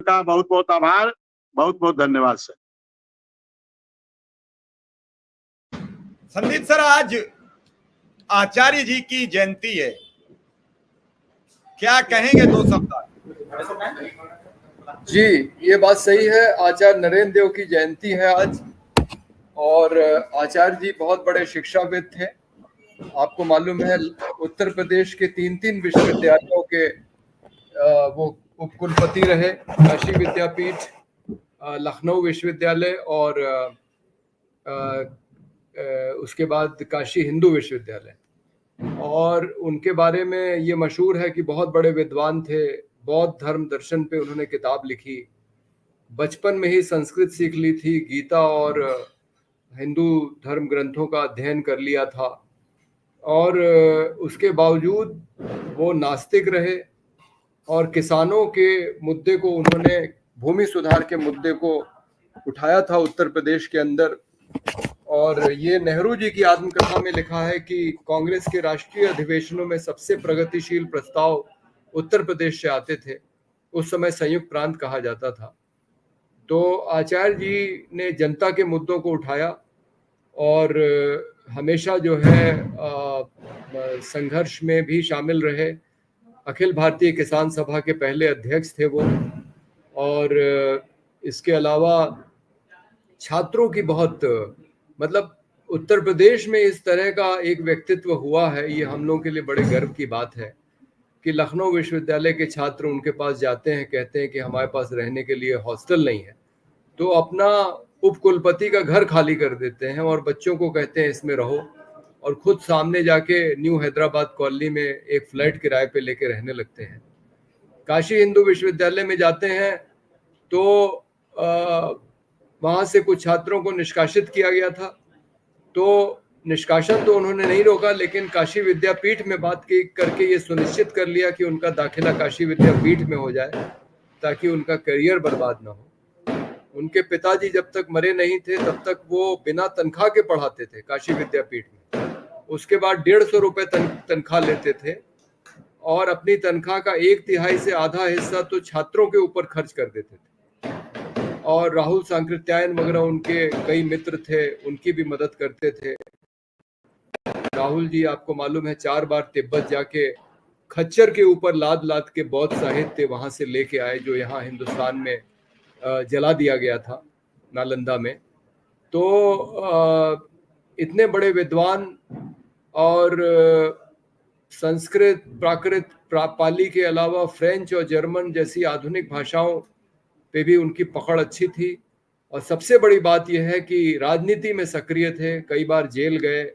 का बहुत बहुत आभार, बहुत बहुत धन्यवाद सर। संदीप सर, आज आचार्य जी की जयंती है, क्या कहेंगे दो शब्द? जी, ये बात सही है। आचार्य नरेंद्र देव की जयंती है आज, और आचार्य जी बहुत बड़े शिक्षाविद थे। आपको मालूम है, उत्तर प्रदेश के 3 विश्वविद्यालयों के वो उपकुलपति रहे। काशी विद्यापीठ, लखनऊ विश्वविद्यालय और उसके बाद काशी हिंदू विश्वविद्यालय। और उनके बारे में ये मशहूर है कि बहुत बड़े विद्वान थे। बौद्ध धर्म दर्शन पे उन्होंने किताब लिखी। बचपन में ही संस्कृत सीख ली थी, गीता और हिंदू धर्म ग्रंथों का अध्ययन कर लिया था। और उसके बावजूद वो नास्तिक रहे और किसानों के मुद्दे को उन्होंने, भूमि सुधार के मुद्दे को उठाया था उत्तर प्रदेश के अंदर। और ये नेहरू जी की आत्मकथा में लिखा है कि कांग्रेस के राष्ट्रीय अधिवेशनों में सबसे प्रगतिशील प्रस्ताव उत्तर प्रदेश से आते थे। उस समय संयुक्त प्रांत कहा जाता था। तो आचार्य जी ने जनता के मुद्दों को उठाया और हमेशा जो है संघर्ष में भी शामिल रहे। अखिल भारतीय किसान सभा के पहले अध्यक्ष थे वो। और इसके अलावा छात्रों की बहुत, मतलब उत्तर प्रदेश में इस तरह का एक व्यक्तित्व हुआ है, ये हम लोगों के लिए बड़े गर्व की बात है कि लखनऊ विश्वविद्यालय के छात्र उनके पास जाते हैं, कहते हैं कि हमारे पास रहने के लिए हॉस्टल नहीं है, तो अपना उपकुलपति का घर खाली कर देते हैं और बच्चों को कहते हैं इसमें रहो, और खुद सामने जाके न्यू हैदराबाद कॉलोनी में एक फ्लैट किराए पे लेके रहने लगते हैं। काशी हिंदू विश्वविद्यालय में जाते हैं तो वहां से कुछ छात्रों को निष्कासित किया गया था। तो निष्कासन तो उन्होंने नहीं रोका, लेकिन काशी विद्यापीठ में बात करके ये सुनिश्चित कर लिया कि उनका दाखिला काशी विद्यापीठ में हो जाए, ताकि उनका करियर बर्बाद ना हो। उनके पिताजी जब तक मरे नहीं थे तब तक वो बिना तनख्वाह के पढ़ाते थे काशी विद्यापीठ में। उसके बाद 150 रुपए तनख्वाह लेते थे और अपनी तनख्वाह का 1/3 से आधा हिस्सा तो छात्रों के ऊपर खर्च कर देते थे। और राहुल सांकृत्यायन वगैरह उनके कई मित्र थे, उनकी भी मदद करते थे। राहुल जी, आपको मालूम है, 4 बार तिब्बत जाके खच्चर के ऊपर लाद लाद के बौद्ध साहित्य वहां से लेके आए, जो यहाँ हिंदुस्तान में जला दिया गया था, नालंदा में। तो इतने बड़े विद्वान, और संस्कृत, प्राकृत, पाली के अलावा फ्रेंच और जर्मन जैसी आधुनिक भाषाओं पे भी उनकी पकड़ अच्छी थी। और सबसे बड़ी बात यह है कि राजनीति में सक्रिय थे, कई बार जेल गए।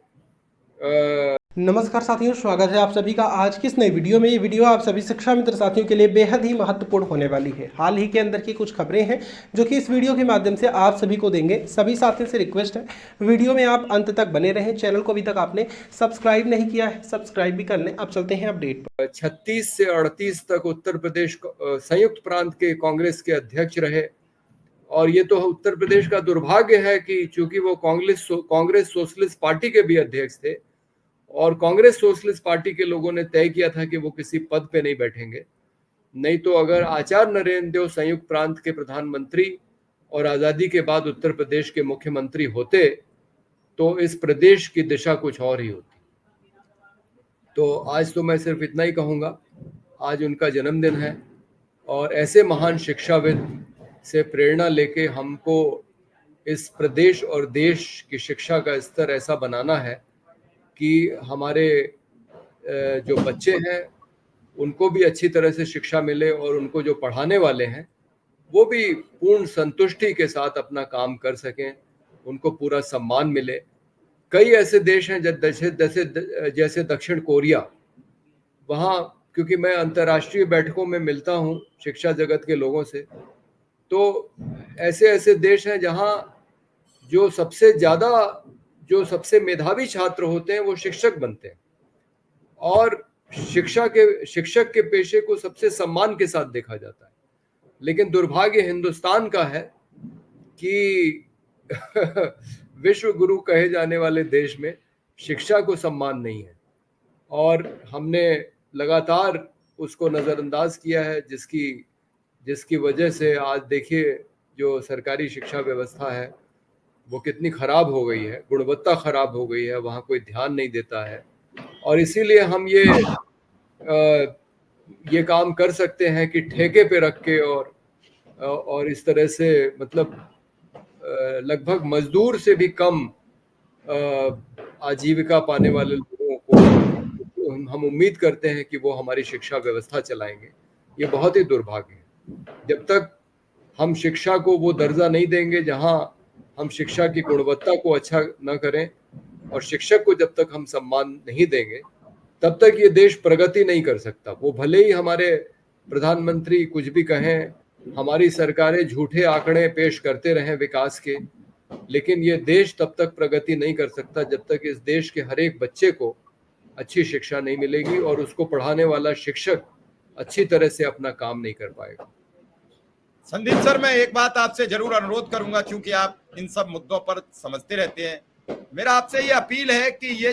नमस्कार साथियों, स्वागत है आप सभी का आज की इस नई वीडियो में। ये वीडियो आप सभी शिक्षा मित्र साथियों के लिए बेहद ही महत्वपूर्ण होने वाली है। हाल ही के अंदर की कुछ खबरें हैं जो कि इस वीडियो के माध्यम से आप सभी को देंगे। सभी साथियों से रिक्वेस्ट है, वीडियो में आप अंत तक बने रहें। चैनल को अभी तक आपने सब्सक्राइब नहीं किया है, सब्सक्राइब भी कर लें। अब चलते हैं अपडेट पर। 36 से 38 तक उत्तर प्रदेश संयुक्त प्रांत के कांग्रेस के अध्यक्ष रहे। और ये तो उत्तर प्रदेश का दुर्भाग्य है कि चूंकि वो कांग्रेस सोशलिस्ट पार्टी के भी अध्यक्ष थे, और कांग्रेस सोशलिस्ट पार्टी के लोगों ने तय किया था कि वो किसी पद पे नहीं बैठेंगे। नहीं तो अगर आचार्य नरेंद्र देव संयुक्त प्रांत के प्रधानमंत्री और आजादी के बाद उत्तर प्रदेश के मुख्यमंत्री होते तो इस प्रदेश की दिशा कुछ और ही होती। तो आज तो मैं सिर्फ इतना ही कहूँगा, आज उनका जन्मदिन है, और ऐसे महान शिक्षाविद से प्रेरणा लेके हमको इस प्रदेश और देश की शिक्षा का स्तर ऐसा बनाना है कि हमारे जो बच्चे हैं उनको भी अच्छी तरह से शिक्षा मिले, और उनको जो पढ़ाने वाले हैं वो भी पूर्ण संतुष्टि के साथ अपना काम कर सकें, उनको पूरा सम्मान मिले। कई ऐसे देश हैं जैसे दक्षिण कोरिया, वहाँ क्योंकि मैं अंतर्राष्ट्रीय बैठकों में मिलता हूँ शिक्षा जगत के लोगों से, तो ऐसे देश हैं जहाँ जो सबसे मेधावी छात्र होते हैं वो शिक्षक बनते हैं, और शिक्षक के पेशे को सबसे सम्मान के साथ देखा जाता है। लेकिन दुर्भाग्य हिंदुस्तान का है कि विश्व गुरु कहे जाने वाले देश में शिक्षा को सम्मान नहीं है, और हमने लगातार उसको नजरअंदाज किया है, जिसकी जिसकी वजह से आज देखिए जो सरकारी शिक्षा व्यवस्था है वो कितनी खराब हो गई है, गुणवत्ता खराब हो गई है, वहाँ कोई ध्यान नहीं देता है। और इसीलिए हम ये काम कर सकते हैं कि ठेके पे रख के और इस तरह से मतलब लगभग मजदूर से भी कम आजीविका पाने वाले लोगों को हम उम्मीद करते हैं कि वो हमारी शिक्षा व्यवस्था चलाएंगे। ये बहुत ही दुर्भाग्य है। जब तक हम शिक्षा को वो दर्जा नहीं देंगे जहां हम शिक्षा की गुणवत्ता को अच्छा न करें और शिक्षक को जब तक हम सम्मान नहीं देंगे तब तक ये देश प्रगति नहीं कर सकता। वो भले ही हमारे प्रधानमंत्री कुछ भी कहें, हमारी सरकारें झूठे आंकड़े पेश करते रहें विकास के, लेकिन ये देश तब तक प्रगति नहीं कर सकता जब तक इस देश के हर एक बच्चे को अच्छी शिक्षा नहीं मिलेगी और उसको पढ़ाने वाला शिक्षक अच्छी तरह से अपना काम नहीं कर पाएगा। संदीप सर, मैं एक बात आपसे जरूर अनुरोध करूंगा, क्योंकि आप इन सब मुद्दों पर समझते रहते हैं। मेरा आपसे ये अपील है कि ये जो